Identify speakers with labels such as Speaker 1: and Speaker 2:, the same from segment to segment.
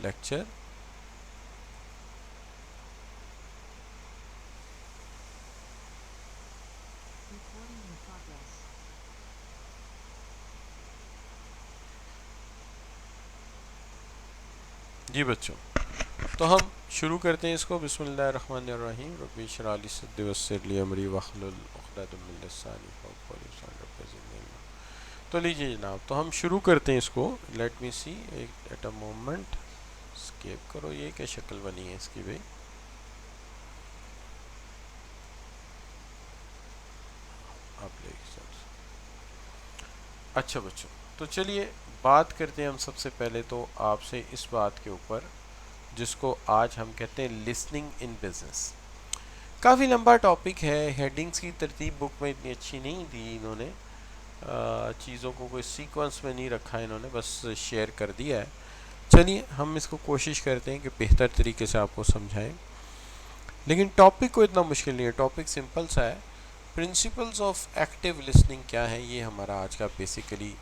Speaker 1: Lecture جی بچوں، تو ہم شروع کرتے ہیں اس کو. بسم اللہ الرحمن الرحیم. رب اشرح لی صدری ویسر لی امری واحلل عقدۃ من لسانی یفقهوا قولی. رب زدنی علما. تو لیجیے جناب، تو ہم شروع کرتے ہیں اس کو. Let me see at a moment. Skip کرو. یہ کیا شکل بنی ہے اس کی بھائی؟ آپ لے اچھا بچوں، تو چلیے بات کرتے ہیں ہم سب سے پہلے تو آپ سے اس بات کے اوپر جس کو آج ہم کہتے ہیں لسننگ ان بزنس. کافی لمبا ٹاپک ہے. ہیڈنگز کی ترتیب بک میں اتنی اچھی نہیں دی انہوں نے. چیزوں کو کوئی سیکوینس میں نہیں رکھا انہوں نے، بس شیئر کر دیا ہے. چلیے ہم اس کو کوشش کرتے ہیں کہ بہتر طریقے سے آپ کو سمجھائیں. لیکن ٹاپک کو اتنا مشکل نہیں ہے، ٹاپک سمپل سا ہے. پرنسپلز آف ایکٹیو لسننگ کیا ہے، یہ ہمارا آج کا بیسیکلی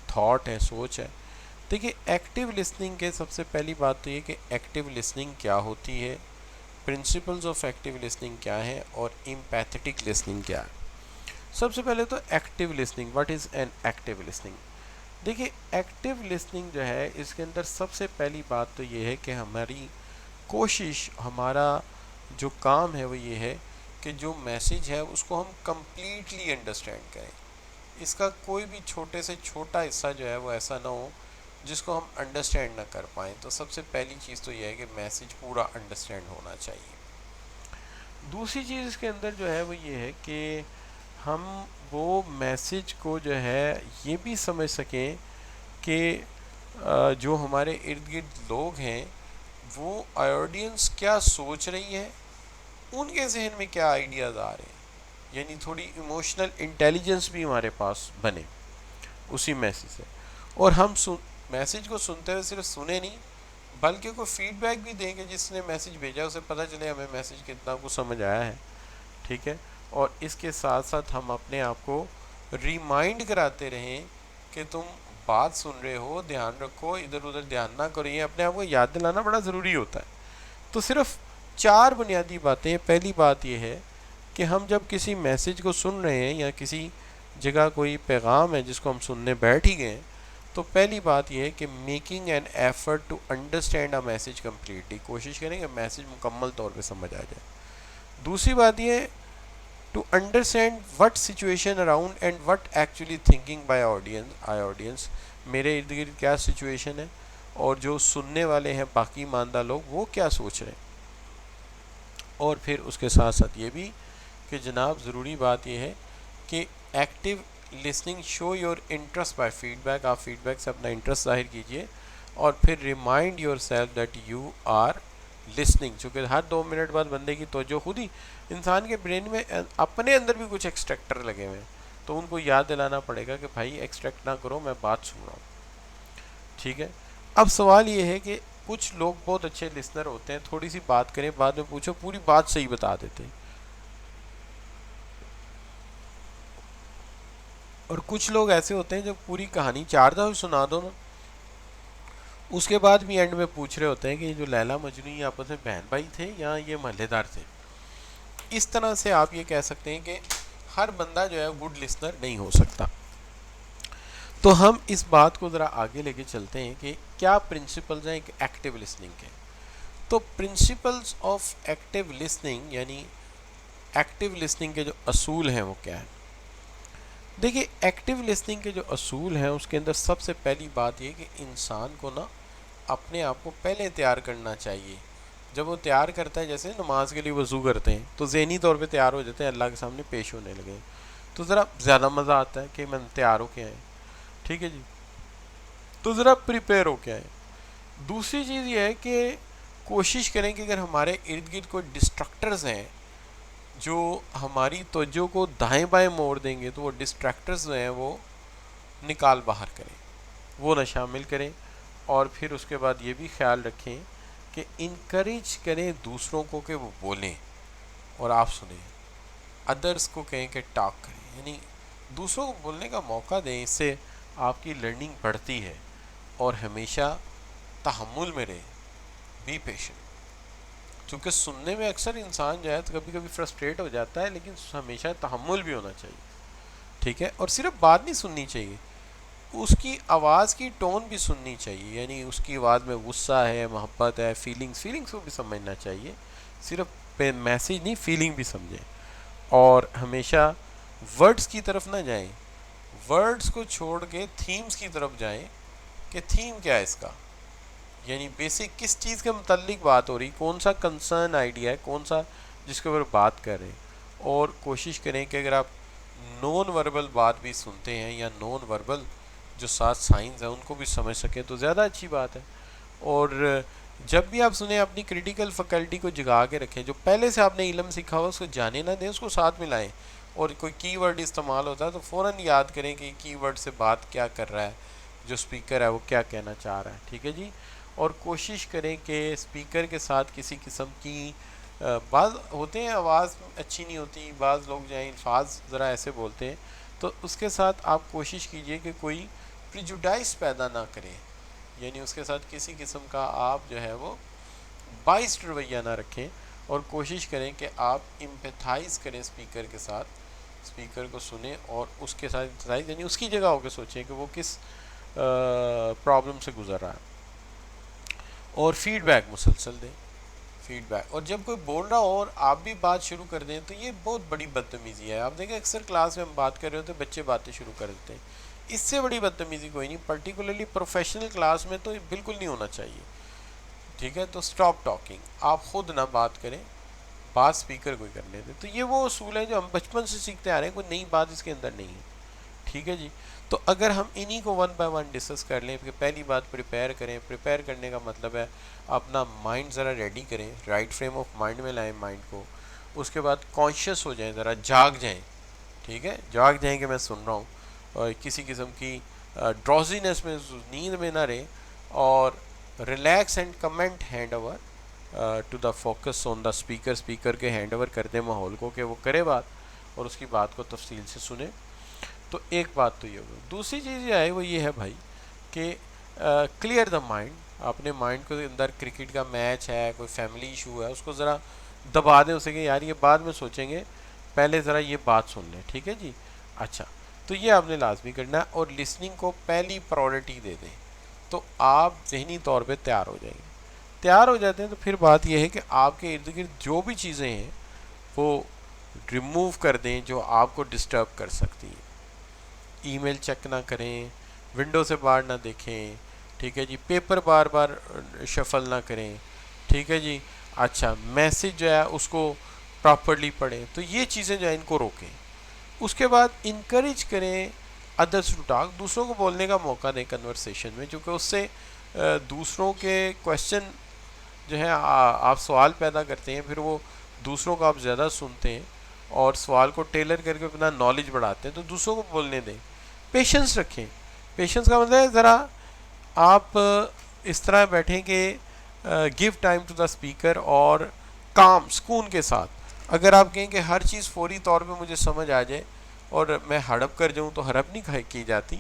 Speaker 1: تھاٹ ہے، سوچ ہے. دیکھیے ایکٹیو لسننگ کے سب سے پہلی بات تو یہ کہ ایکٹیو لسننگ کیا ہوتی ہے، پرنسپلز آف ایکٹیو لسننگ کیا ہے، اور امپیتھیٹک لسننگ کیا ہے. سب سے پہلے تو active listening. What is an active listening? دیکھیے ایکٹیو لسننگ جو ہے اس کے اندر سب سے پہلی بات تو یہ ہے کہ ہماری کوشش، ہمارا جو کام ہے وہ یہ ہے کہ جو میسیج ہے اس کو ہم کمپلیٹلی انڈرسٹینڈ کریں. اس کا کوئی بھی چھوٹے سے چھوٹا حصہ جو ہے وہ ایسا نہ ہو جس کو ہم انڈرسٹینڈ نہ کر پائیں. تو سب سے پہلی چیز تو یہ ہے کہ میسیج پورا انڈرسٹینڈ ہونا چاہیے. دوسری چیز اس کے اندر جو ہے وہ یہ ہے کہ ہم وہ میسیج کو جو ہے یہ بھی سمجھ سکیں کہ جو ہمارے ارد گرد لوگ ہیں وہ آڈینس کیا سوچ رہی ہے، ان کے ذہن میں کیا آئیڈیاز آ رہے ہیں. یعنی تھوڑی ایموشنل انٹیلیجنس بھی ہمارے پاس بنے اسی میسیج سے. اور ہم میسیج کو سنتے ہوئے صرف سنے نہیں بلکہ کوئی فیڈ بیک بھی دیں گے. جس نے میسیج بھیجا اسے پتہ چلے ہمیں میسیج کتنا کچھ سمجھ آیا ہے. ٹھیک ہے. اور اس کے ساتھ ساتھ ہم اپنے آپ کو ریمائنڈ کراتے رہیں کہ تم بات سن رہے ہو، دھیان رکھو، ادھر ادھر دھیان نہ کرو. یہ اپنے آپ کو یاد دلانا بڑا ضروری ہوتا ہے. تو صرف 4 بنیادی باتیں. پہلی بات یہ ہے کہ ہم جب کسی میسیج کو سن رہے ہیں یا کسی جگہ کوئی پیغام ہے جس کو ہم سننے بیٹھ ہی گئے، تو پہلی بات یہ ہے کہ making an effort to understand a message completely. کوشش کریں کہ میسیج مکمل طور پہ سمجھ آ جائے. دوسری بات یہ ہے to understand what situation around and what actually thinking by audience. میرے ارد گرد کیا سچویشن ہے اور جو سننے والے ہیں باقی ایماندار لوگ وہ کیا سوچ رہے ہیں. اور پھر اس کے ساتھ ساتھ یہ بھی کہ جناب ضروری بات یہ ہے کہ active listening show your interest by feedback. آپ فیڈ بیک سے اپنا انٹرسٹ ظاہر کیجئے. اور پھر remind yourself that you are listening. چونکہ ہر 2 منٹ بعد بندے کی توجہ خود ہی انسان کے برین میں اپنے اندر بھی کچھ ایکسٹریکٹر لگے ہوئے ہیں، تو ان کو یاد دلانا پڑے گا کہ بھائی ایکسٹریکٹ نہ کرو، میں بات سن رہا ہوں. ٹھیک ہے. اب سوال یہ ہے کہ کچھ لوگ بہت اچھے لسنر ہوتے ہیں، تھوڑی سی بات کریں بعد میں پوچھو پوری بات صحیح بتا دیتے ہیں. اور کچھ لوگ ایسے ہوتے ہیں جو پوری کہانی 4 دفعہ سنا دو نا، اس کے بعد بھی اینڈ میں پوچھ رہے ہوتے ہیں کہ یہ جو لیلا مجنوں یہ آپس میں بہن بھائی تھے یا یہ محلے دار تھے. اس طرح سے آپ یہ کہہ سکتے ہیں کہ ہر بندہ جو ہے گڈ لسنر نہیں ہو سکتا. تو ہم اس بات کو ذرا آگے لے کے چلتے ہیں کہ کیا پرنسپلز ہیں ایک ایکٹیو لسننگ کے. تو پرنسپلز آف ایکٹیو لسننگ یعنی ایکٹیو لسننگ کے جو اصول ہیں وہ کیا ہیں. دیکھیے ایکٹیو لسننگ کے جو اصول ہیں اس کے اندر سب سے پہلی بات یہ کہ انسان کو نا اپنے آپ کو پہلے تیار کرنا چاہیے. جب وہ تیار کرتا ہے، جیسے نماز کے لیے وضو کرتے ہیں تو ذہنی طور پہ تیار ہو جاتے ہیں، اللہ کے سامنے پیش ہونے لگے، تو ذرا زیادہ مزہ آتا ہے کہ میں تیار ہو کے آئے. ٹھیک ہے جی. تو ذرا پریپیئر ہو کے آئے. دوسری چیز یہ ہے کہ کوشش کریں کہ اگر ہمارے ارد گرد کوئی ڈسٹرکٹرز ہیں جو ہماری توجہ کو دائیں بائیں موڑ دیں گے، تو وہ ڈسٹریکٹرز جو ہیں وہ نکال باہر کریں، وہ نہ شامل کریں. اور پھر اس کے بعد یہ بھی خیال رکھیں کہ انکریج کریں دوسروں کو کہ وہ بولیں اور آپ سنیں. ادرس کو کہیں کہ ٹاک کریں، یعنی دوسروں کو بولنے کا موقع دیں. اس سے آپ کی لرننگ بڑھتی ہے. اور ہمیشہ تحمل میں رہیں. Be patient. چونکہ سننے میں اکثر انسان جو ہے تو کبھی کبھی فرسٹریٹ ہو جاتا ہے، لیکن ہمیشہ تحمل بھی ہونا چاہیے. ٹھیک ہے، اور صرف بات نہیں سننی چاہیے، اس کی آواز کی ٹون بھی سننی چاہیے. یعنی اس کی آواز میں غصہ ہے، محبت ہے، فیلنگس کو بھی سمجھنا چاہیے. صرف میسیج نہیں، فیلنگ بھی سمجھیں. اور ہمیشہ ورڈز کی طرف نہ جائیں، ورڈز کو چھوڑ کے تھیمز کی طرف جائیں کہ تھیم کیا ہے اس کا، یعنی بیسک کس چیز کے متعلق بات ہو رہی، کون سا کنسرن آئیڈیا ہے، کون سا جس کے اوپر بات کر رہے ہیں. اور کوشش کریں کہ اگر آپ نون وربل بات بھی سنتے ہیں یا نون وربل جو ساتھ سائنز ہیں ان کو بھی سمجھ سکیں تو زیادہ اچھی بات ہے. اور جب بھی آپ سنیں اپنی کریٹیکل فیکلٹی کو جگا کے رکھیں، جو پہلے سے آپ نے علم سیکھا ہو اس کو جانے نہ دیں، اس کو ساتھ ملائیں. اور کوئی کی ورڈ استعمال ہوتا ہے تو فوراً یاد کریں کہ کی ورڈ سے بات کیا کر رہا ہے، جو اسپیکر ہے وہ کیا کہنا چاہ رہا ہے. ٹھیک ہے جی. اور کوشش کریں کہ اسپیکر کے ساتھ کسی قسم کی بعض ہوتے ہیں آواز اچھی نہیں ہوتی، بعض لوگ جو ہیں الفاظ ذرا ایسے بولتے ہیں، تو اس کے ساتھ آپ کوشش کیجئے کہ کوئی پریجوڈائز پیدا نہ کریں. یعنی اس کے ساتھ کسی قسم کا آپ جو ہے وہ بائسڈ رویہ نہ رکھیں، اور کوشش کریں کہ آپ امپیتھائز کریں اسپیکر کے ساتھ، اسپیکر کو سنیں اور اس کے ساتھ امپیتھائز یعنی اس کی جگہ ہو کے سوچیں کہ وہ کس پرابلم سے گزر رہا ہے. اور فیڈ بیک مسلسل دیں، فیڈ بیک. اور جب کوئی بول رہا ہو اور آپ بھی بات شروع کر دیں تو یہ بہت بڑی بدتمیزی ہے. آپ دیکھیں اکثر کلاس میں ہم بات کر رہے ہوتے ہیں، بچے باتیں شروع کر دیتے ہیں. اس سے بڑی بدتمیزی کوئی نہیں، پرٹیکولرلی پروفیشنل کلاس میں تو بالکل نہیں ہونا چاہیے. ٹھیک ہے، تو اسٹاپ ٹاکنگ، آپ خود نہ بات کریں، بات اسپیکر کو ہی کرنے دیں. تو یہ وہ اصول ہے جو ہم بچپن سے سیکھتے آ رہے ہیں، کوئی نئی بات اس کے اندر نہیں ہے. ٹھیک ہے جی. تو اگر ہم انہی کو ون بائی ون ڈسکس کر لیں کہ پہلی بات پریپیئر کریں. پریپیئر کرنے کا مطلب ہے اپنا مائنڈ ذرا ریڈی کریں، رائٹ فریم آف مائنڈ میں لائیں مائنڈ کو. اس کے بعد کانشیس ہو جائیں، ذرا جاگ جائیں. ٹھیک ہے، جاگ جائیں کہ میں سن رہا ہوں، اور کسی قسم کی ڈروزینس میں، نیند میں نہ رہیں. اور relax and comment hand over to the focus on the speaker. Speaker کے ہینڈ اوور کر دیں ماحول کو کہ وہ کرے بات، اور اس کی بات کو تفصیل سے سنیں. تو ایک بات تو یہ ہوگی. دوسری چیز یہ ہے وہ یہ ہے بھائی کہ کلیئر دا مائنڈ. اپنے مائنڈ کو اندر کرکٹ کا میچ ہے، کوئی فیملی ایشو ہے، اس کو ذرا دبا دیں اسے کہ یار یہ بعد میں سوچیں گے، پہلے ذرا یہ بات سن لیں. ٹھیک ہے جی. اچھا، تو یہ آپ نے لازمی کرنا ہے. اور لسننگ کو پہلی پرائورٹی دے دیں تو آپ ذہنی طور پہ تیار ہو جائیں گے. تیار ہو جاتے ہیں تو پھر بات یہ ہے کہ آپ کے ارد گرد جو بھی چیزیں ہیں وہ ریموو کر دیں جو آپ کو ڈسٹرب کر سکتی ہیں. ای میل چیک نہ کریں، ونڈو سے باہر نہ دیکھیں. ٹھیک ہے جی. پیپر بار بار شفل نہ کریں. ٹھیک ہے جی. اچھا، میسیج جو ہے اس کو پراپرلی پڑھیں. تو یہ چیزیں جو ہیں ان کو روکیں. اس کے بعد انکریج کریں ادرس ٹو ٹاک، دوسروں کو بولنے کا موقع دیں کنورسیشن میں، کیونکہ اس سے دوسروں کے کویشچن جو ہے آپ سوال پیدا کرتے ہیں، پھر وہ دوسروں کو آپ زیادہ سنتے ہیں اور سوال کو ٹیلر کر کے اپنا نالج بڑھاتے ہیں. تو دوسروں کو بولنے دیں. پیشنس رکھیں. پیشنس کا مطلب ہے ذرا آپ اس طرح بیٹھیں کہ give time to the speaker, اور کام سکون کے ساتھ. اگر آپ کہیں کہ ہر چیز فوری طور پہ مجھے سمجھ آ جائے اور میں ہڑپ کر جاؤں تو ہڑپ نہیں کی جاتی،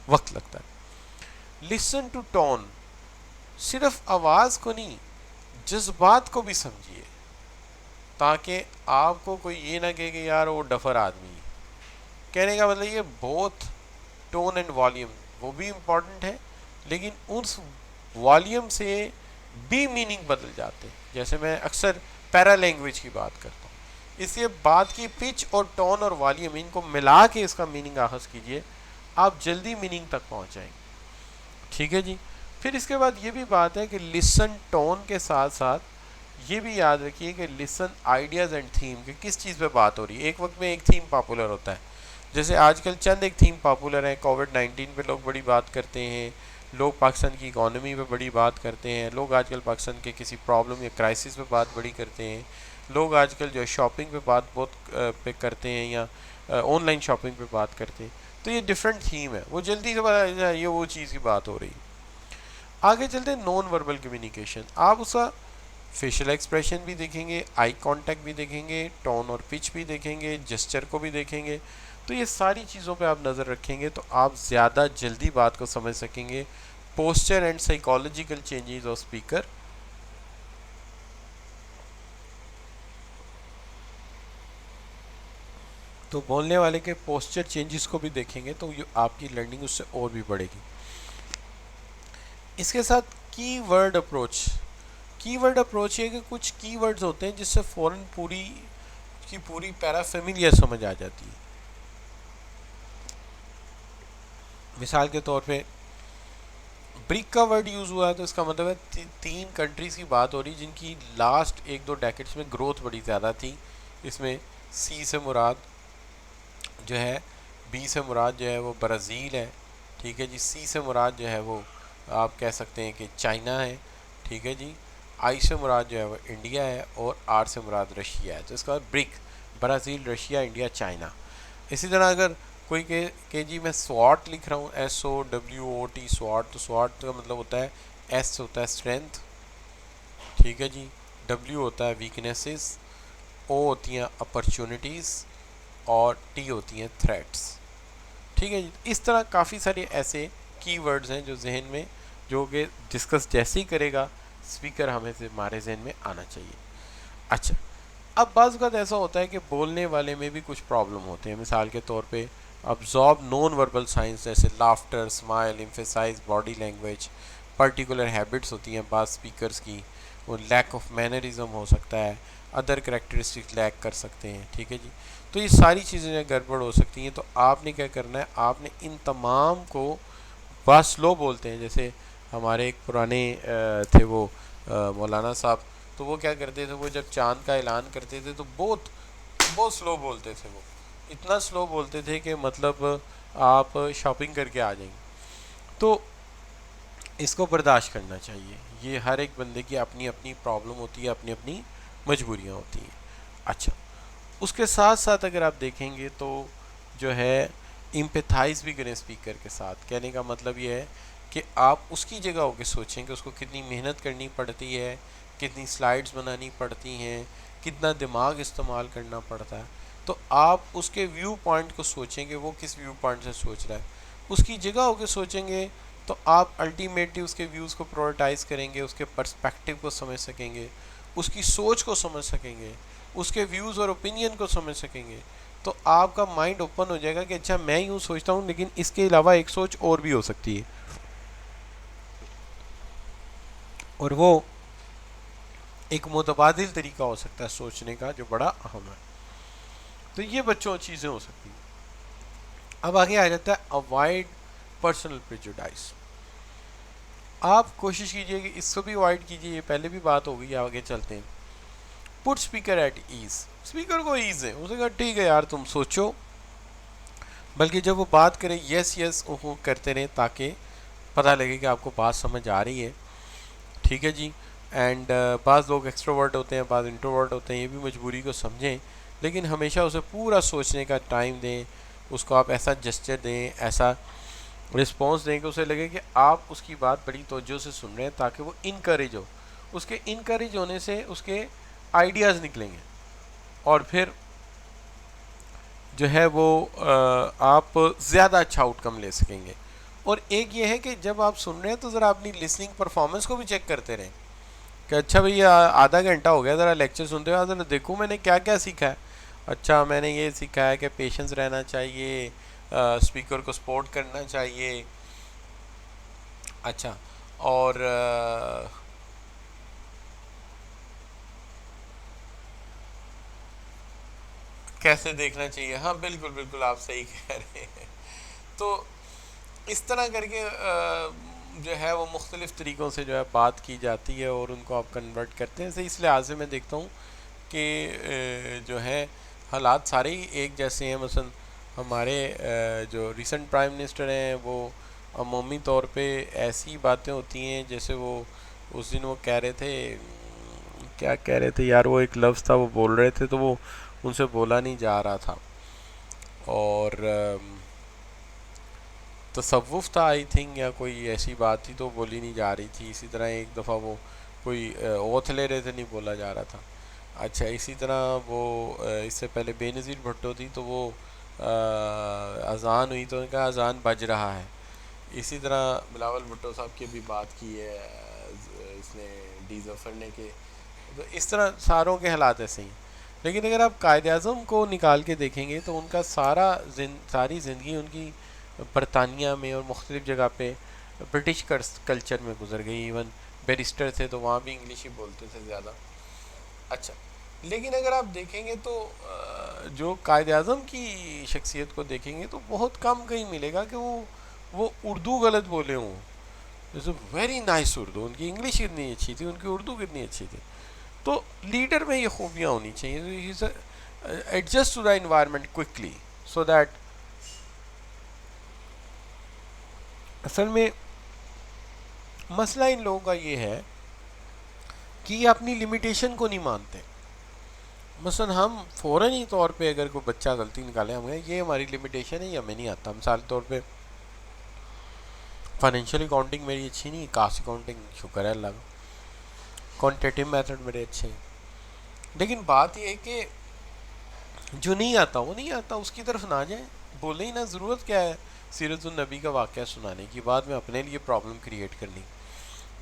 Speaker 1: وقت لگتا ہے. لسن ٹو ٹون، صرف آواز کو نہیں جذبات کو بھی سمجھیے، تاکہ آپ کو کوئی یہ نہ کہے کہ یار وہ ڈفر آدمی ہے. کہنے کا مطلب یہ بہت ٹون اینڈ والیوم وہ بھی امپورٹنٹ ہے، لیکن اس والیوم سے بھی میننگ بدل جاتے ہیں. جیسے میں اکثر پیرا لینگویج کی بات کرتا ہوں، اس لیے بات کی پچ اور ٹون اور والیوم ان کو ملا کے اس کا میننگ آخذ کیجئے، آپ جلدی میننگ تک پہنچ جائیں گے. ٹھیک ہے جی. پھر اس کے بعد یہ بھی بات ہے کہ لسن ٹون کے ساتھ ساتھ یہ بھی یاد رکھیے کہ لسن آئیڈیاز اینڈ تھیم، کہ کس چیز پہ بات ہو رہی ہے. ایک وقت میں ایک تھیم پاپولر ہوتا ہے، جیسے آج کل چند ایک تھیم پاپولر ہیں. کووڈ-19 پہ لوگ بڑی بات کرتے ہیں، لوگ پاکستان کی اکانومی پہ بڑی بات کرتے ہیں، لوگ آج کل پاکستان کے کسی پرابلم یا کرائسس پہ بات بڑی کرتے ہیں، لوگ آج کل جو ہے شاپنگ پہ بات بہت پہ کرتے ہیں، یا آن لائن شاپنگ پہ بات کرتے ہیں. تو یہ ڈفرینٹ تھیم ہے، وہ جلدی سے پتا چلتا ہے یہ وہ چیز کی بات ہو رہی ہے. آگے چلتے ہیں نان وربل کمیونیکیشن. آپ اس کا فیشل ایکسپریشن بھی دیکھیں گے، آئی کانٹیکٹ بھی دیکھیں گے، ٹون اور پچ بھی دیکھیں گے، جسچر کو بھی دیکھیں گے. تو یہ ساری چیزوں پہ آپ نظر رکھیں گے تو آپ زیادہ جلدی بات کو سمجھ سکیں گے. Posture and psychological changes of speaker. تو بولنے والے کے پوسچر چینجز کو بھی دیکھیں گے تو آپ کی لرننگ اس سے اور بھی بڑھے گی. اس کے ساتھ کی ورڈ اپروچ. کی ورڈ اپروچ یہ کہ کچھ کی ورڈز ہوتے ہیں جس سے فوراً پوری کی پوری پیرا فیملیئر سمجھ آ جاتی ہے. مثال کے طور پہ برک کا ورڈ یوز ہوا ہے تو اس کا مطلب ہے 3 کنٹریز کی بات ہو رہی جن کی لاسٹ 1-2 ڈیکیڈس میں گروتھ بڑی زیادہ تھی. اس میں سی سے مراد جو ہے، بی سے مراد جو ہے وہ برازیل ہے، ٹھیک ہے جی. سی سے مراد جو ہے وہ آپ کہہ سکتے ہیں کہ چائنا ہے، ٹھیک ہے جی. آئی سے مراد جو ہے وہ انڈیا ہے، اور آر سے مراد رشیا ہے. تو اس کا برک برازیل، رشیا، انڈیا، چائنا. اسی طرح اگر کوئی کہ جی میں سواٹ لکھ رہا ہوں، SWOT سواٹ، تو سواٹ کا مطلب ہوتا ہے ایس ہوتا ہے اسٹرینتھ، ٹھیک ہے جی. ڈبلیو ہوتا ہے ویکنیسز، او ہوتی ہیں اپرچونیٹیز، اور ٹی ہوتی ہیں تھریٹس، ٹھیک ہے جی. اس طرح کافی سارے ایسے کی ورڈز ہیں جو ذہن میں، جو کہ ڈسکس جیسے ہی کرے گا اسپیکر ہمیں سے ہمارے ذہن میں آنا چاہیے. اچھا، اب بعض اوقات ایسا ہوتا ہے کہ بولنے والے میں بھی کچھ پرابلم ہوتے ہیں. مثال کے طور پہ ابزارب نان وربل سائنس جیسے laughter, smile, emphasize body language. Particular habits ہوتی ہیں بعض اسپیکرس کی، وہ لیک آف مینرزم ہو سکتا ہے، ادر کریکٹرسٹک لیک کر سکتے ہیں، ٹھیک ہے جی. تو یہ ساری چیزیں گڑبڑ ہو سکتی ہیں. تو آپ نے کیا کرنا ہے، آپ نے ان تمام کو بعض سلو بولتے ہیں. جیسے ہمارے ایک پرانے تھے وہ مولانا صاحب، تو وہ کیا کرتے تھے، وہ جب چاند کا اعلان کرتے تھے تو بہت بہت سلو بولتے تھے. وہ اتنا سلو بولتے تھے کہ مطلب آپ شاپنگ کر کے آ جائیں. تو اس کو برداشت کرنا چاہیے. یہ ہر ایک بندے کی اپنی اپنی پرابلم ہوتی ہے، اپنی اپنی مجبوریاں ہوتی ہیں. اچھا، اس کے ساتھ ساتھ اگر آپ دیکھیں گے تو جو ہے امپیتھائز بھی کریں اسپیکر کے ساتھ. کہنے کا مطلب یہ ہے کہ آپ اس کی جگہ ہو کے سوچیں کہ اس کو کتنی محنت کرنی پڑتی ہے، کتنی سلائڈز بنانی پڑتی ہیں، کتنا دماغ استعمال کرنا پڑتا ہے. تو آپ اس کے ویو پوائنٹ کو سوچیں کہ وہ کس ویو پوائنٹ سے سوچ رہا ہے. اس کی جگہ ہو کے سوچیں گے تو آپ الٹیمیٹلی اس کے ویوز کو پرورٹائز کریں گے، اس کے پرسپیکٹیو کو سمجھ سکیں گے، اس کی سوچ کو سمجھ سکیں گے، اس کے ویوز اور اوپینین کو سمجھ سکیں گے. تو آپ کا مائنڈ اوپن ہو جائے گا کہ اچھا میں یوں سوچتا ہوں لیکن اس کے علاوہ ایک سوچ اور بھی ہو سکتی ہے، اور وہ ایک متبادل طریقہ ہو سکتا ہے سوچنے کا جو بڑا اہم ہے. تو یہ بچوں چیزیں ہو سکتی ہیں. اب آگے آ جاتا ہے اوائڈ پرسنل پریجوڈائز. آپ کوشش کیجئے کہ اس کو بھی اوائڈ کیجئے. یہ پہلے بھی بات ہو گئی، آگے چلتے ہیں. پٹ اسپیکر ایٹ ایز. اسپیکر کو ایز ہے، اسے کہا ٹھیک ہے یار تم سوچو، بلکہ جب وہ بات کرے یس یس وہ کرتے رہیں تاکہ پتہ لگے کہ آپ کو بات سمجھ آ رہی ہے، ٹھیک ہے جی. اینڈ بعض لوگ ایکسٹروورٹ ہوتے ہیں، بعض انٹروورٹ ہوتے ہیں. یہ بھی مجبوری کو سمجھیں، لیکن ہمیشہ اسے پورا سوچنے کا ٹائم دیں. اس کو آپ ایسا جسچر دیں، ایسا رسپانس دیں کہ اسے لگے کہ آپ اس کی بات بڑی توجہ سے سن رہے ہیں، تاکہ وہ انکریج ہو. اس کے انکریج ہونے سے اس کے آئیڈیاز نکلیں گے، اور پھر جو ہے وہ آپ زیادہ اچھا آؤٹ کم لے سکیں گے. اور ایک یہ ہے کہ جب آپ سن رہے ہیں تو ذرا اپنی لسننگ پرفارمنس کو بھی چیک کرتے رہیں کہ اچھا بھئی آدھا گھنٹہ ہو گیا ذرا لیکچر سنتے ہوئے، ذرا دیکھوں میں نے کیا کیا سیکھا ہے. اچھا میں نے یہ سیکھا ہے کہ پیشنس رہنا چاہیے، اسپیکر کو سپورٹ کرنا چاہیے. اچھا، اور کیسے دیکھنا چاہیے. ہاں بالکل بالکل آپ صحیح کہہ رہے ہیں. تو اس طرح کر کے جو ہے وہ مختلف طریقوں سے جو ہے بات کی جاتی ہے، اور ان کو آپ کنورٹ کرتے ہیں. اس لحاظ سے میں دیکھتا ہوں کہ جو ہے حالات سارے ہی ایک جیسے ہیں. مثلا ہمارے جو ریسنٹ پرائم منسٹر ہیں وہ عمومی طور پہ ایسی باتیں ہوتی ہیں جیسے وہ اس دن وہ کہہ رہے تھے، کیا کہہ رہے تھے یار، وہ ایک لفظ تھا وہ بول رہے تھے تو وہ ان سے بولا نہیں جا رہا تھا، اور تصوف تھا آئی تھنک، یا کوئی ایسی بات تھی تو بولی نہیں جا رہی تھی. اسی طرح ایک دفعہ وہ کوئی اوتھ لے رہے تھے، نہیں بولا جا رہا تھا. اچھا، اسی طرح وہ اس سے پہلے بے نظیر بھٹو تھی تو وہ اذان ہوئی تو ان کا اذان بج رہا ہے. اسی طرح بلاول بھٹو صاحب کی بھی بات کی ہے اس نے ڈی ظفر نے، کہ تو اس طرح ساروں کے حالات ایسے ہی. لیکن اگر آپ قائد اعظم کو نکال کے دیکھیں گے تو ان کا ساری زندگی ان کی برطانیہ میں اور مختلف جگہ پہ برٹش کلچر میں گزر گئی. ایون بیرسٹر تھے تو وہاں بھی انگلش ہی بولتے تھے زیادہ. اچھا، لیکن اگر آپ دیکھیں گے تو جو قائد اعظم کی شخصیت کو دیکھیں گے تو بہت کم کہیں ملے گا کہ وہ اردو غلط بولے ہوں. ویری نائس اردو، ان کی انگلش کتنی اچھی تھی، ان کی اردو کتنی اچھی تھی. تو لیڈر میں یہ خوبیاں ہونی چاہیے، adjust to the environment quickly so that. اصل میں مسئلہ ان لوگوں کا یہ ہے کہ یہ اپنی لمیٹیشن کو نہیں مانتے. مثلا ہم فوراً ہی طور پہ اگر کوئی بچہ غلطی نکالے ہم کہیں یہ ہماری لمیٹیشن ہے، یہ ہمیں نہیں آتا. مثال کے طور پہ فائنینشیل اکاؤنٹنگ میری اچھی نہیں، کاسٹ اکاؤنٹنگ شکر ہے اللہ کا، کوانٹیٹیو میتھڈ میرے اچھے ہیں. لیکن بات یہ ہے کہ جو نہیں آتا وہ نہیں آتا، اس کی طرف نہ جائیں، بولیں ہی نہ. ضرورت کیا ہے سیرت النبی کا واقعہ سنانے کی، بعد میں اپنے لیے پرابلم کریٹ کرنی.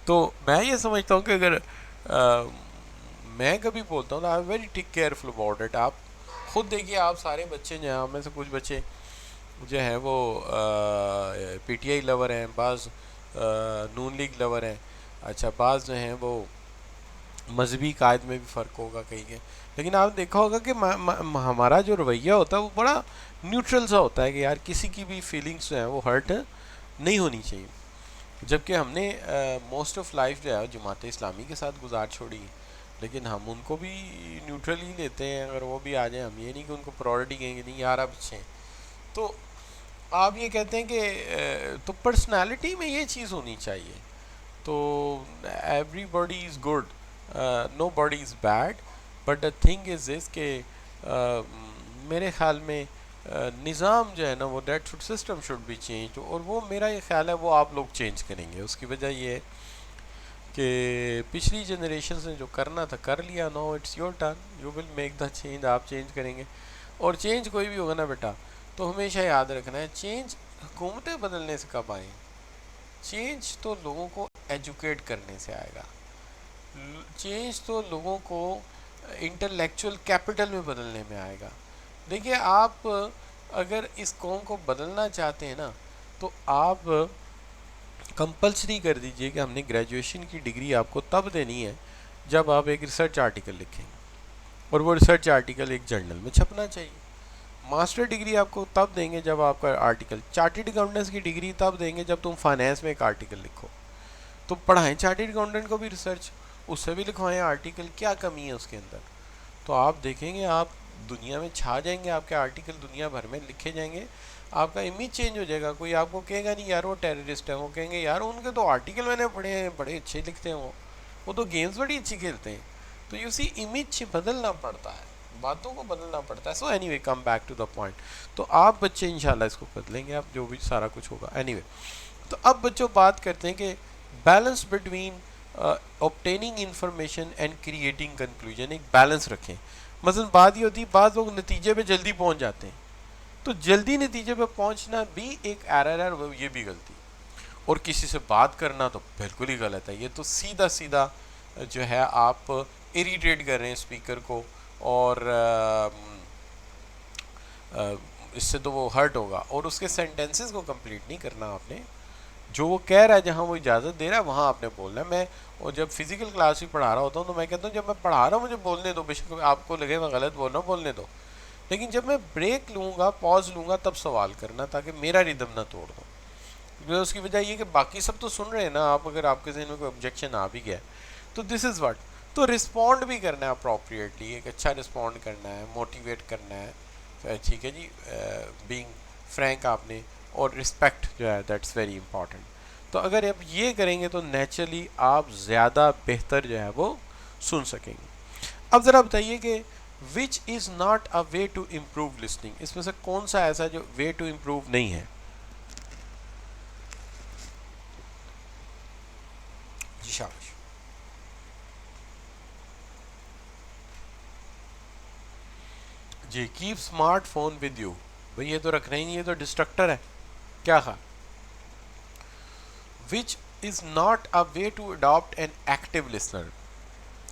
Speaker 1: تو میں یہ سمجھتا ہوں کہ اگر میں کبھی بولتا ہوں نا I very take careful about it. آپ خود دیکھیے، آپ سارے بچے جو ہیں، آپ میں سے کچھ بچے جو ہیں وہ پی ٹی آئی لور ہیں، بعض نون لیگ لور ہیں، اچھا بعض جو ہیں وہ مذہبی قائد میں بھی فرق ہوگا کہیں کے. لیکن آپ دیکھا ہوگا کہ ہمارا جو رویہ ہوتا ہے وہ بڑا نیوٹرل سا ہوتا ہے کہ یار کسی کی بھی فیلنگس جو ہیں وہ ہرٹ نہیں ہونی چاہیے. جبکہ ہم نے موسٹ آف لائف جو ہے جماعت اسلامی کے ساتھ گزار چھوڑی، لیکن ہم ان کو بھی نیوٹرل ہی لیتے ہیں. اگر وہ بھی آ جائیں، ہم یہ نہیں کہ ان کو پرائورٹی کہیں گے نہیں یار آپ اچھے ہیں. تو آپ یہ کہتے ہیں کہ تو پرسنالٹی میں یہ چیز ہونی چاہیے. تو everybody is good, nobody is bad, but the thing is this کہ میرے خیال میں نظام جو ہے نا وہ that system should be change. اور وہ میرا یہ خیال ہے وہ آپ لوگ چینج کریں گے. اس کی وجہ یہ ہے کہ پچھلی جنریشنز نے جو کرنا تھا کر لیا. No it's your turn, you will make the change. آپ چینج کریں گے، اور چینج کوئی بھی ہوگا نا بیٹا تو ہمیشہ یاد رکھنا ہے چینج حکومتیں بدلنے سے کب آئیں، چینج تو لوگوں کو ایجوکیٹ کرنے سے آئے گا. چینج تو لوگوں کو انٹلیکچوئل کیپٹل میں بدلنے میں آئے گا. دیکھیے آپ اگر اس قوم کو بدلنا چاہتے ہیں نا تو آپ کمپلسری کر دیجئے کہ ہم نے گریجویشن کی ڈگری آپ کو تب دینی ہے جب آپ ایک ریسرچ آرٹیکل لکھیں گے، اور وہ ریسرچ آرٹیکل ایک جرنل میں چھپنا چاہیے. ماسٹر ڈگری آپ کو تب دیں گے جب آپ کا آرٹیکل، چارٹرڈ اکاؤنٹنس کی ڈگری تب دیں گے جب تم فائنینس میں ایک آرٹیکل لکھو. تو پڑھائیں چارٹرڈ اکاؤنٹنٹ کو بھی ریسرچ، اس سے بھی لکھوائیں آرٹیکل، کیا کمی ہے اس کے اندر. تو آپ دیکھیں گے آپ دنیا میں چھا جائیں گے، آپ کے آرٹیکل دنیا بھر میں لکھے جائیں گے، آپ کا امیج چینج ہو جائے گا. کوئی آپ کو کہے گا نہیں یار وہ ٹیررسٹ ہیں، وہ کہیں گے یار ان کے تو آرٹیکل میں نے پڑھے ہیں بڑے اچھے لکھتے ہیں، وہ تو گیمز بڑی اچھی کھیلتے ہیں. تو یو سی امیج بدلنا پڑتا ہے، باتوں کو بدلنا پڑتا ہے. So anyway come back to the point. تو آپ بچے انشاءاللہ اس کو بدلیں گے، آپ جو بھی سارا کچھ ہوگا. اینی وے تو اب بچوں بات کرتے ہیں کہ balance between obtaining information and creating conclusion. ایک بیلنس رکھیں. مثلا بات یہ ہوتی ہے بعض لوگ نتیجے پہ جلدی پہنچ جاتے ہیں، تو جلدی نتیجے پہ پہنچنا بھی ایک ایرر ہے، یہ بھی غلطی. اور کسی سے بات کرنا تو بالکل ہی غلط ہے. یہ تو سیدھا سیدھا جو ہے آپ اریٹیٹ کر رہے ہیں اسپیکر کو، اور اس سے تو وہ ہرٹ ہوگا. اور اس کے سینٹینسز کو کمپلیٹ نہیں کرنا آپ نے. جو وہ کہہ رہا ہے جہاں وہ اجازت دے رہا ہے وہاں آپ نے بولنا ہے. میں اور جب فزیکل کلاس بھی پڑھا رہا ہوتا ہوں تو میں کہتا ہوں جب میں پڑھا رہا ہوں مجھے بولنے دو، بے شک آپ کو لگے میں غلط بول رہا ہوں بولنے دو، لیکن جب میں بریک لوں گا، پاز لوں گا، تب سوال کرنا تاکہ میرا ریدم نہ توڑ دو. اس کی وجہ یہ کہ باقی سب تو سن رہے ہیں نا. آپ اگر آپ کے ذہن میں کوئی آبجیکشن آ بھی گیا تو دس از واٹ. تو رسپونڈ بھی کرنا ہے اپروپریٹلی، ایک اچھا رسپونڈ کرنا ہے، موٹیویٹ کرنا ہے، ٹھیک ہے جی، بینگ فرینک آپ نے، اور رسپیکٹ جو ہے دیٹس ویری امپورٹنٹ. تو اگر آپ یہ کریں گے تو نیچرلی آپ زیادہ بہتر جو ہے وہ سن سکیں گے. اب ذرا بتائیے کہ which is not a way to improve listening. اس میں سے کون سا ایسا جو وے ٹو امپروو نہیں ہے؟ جی شاباش. جی keep smartphone with you. بھئی یہ تو رکھنا ہی نہیں، یہ تو ڈسٹرکٹر ہے. کیا خیال؟ Which is not a way to adapt an active listener.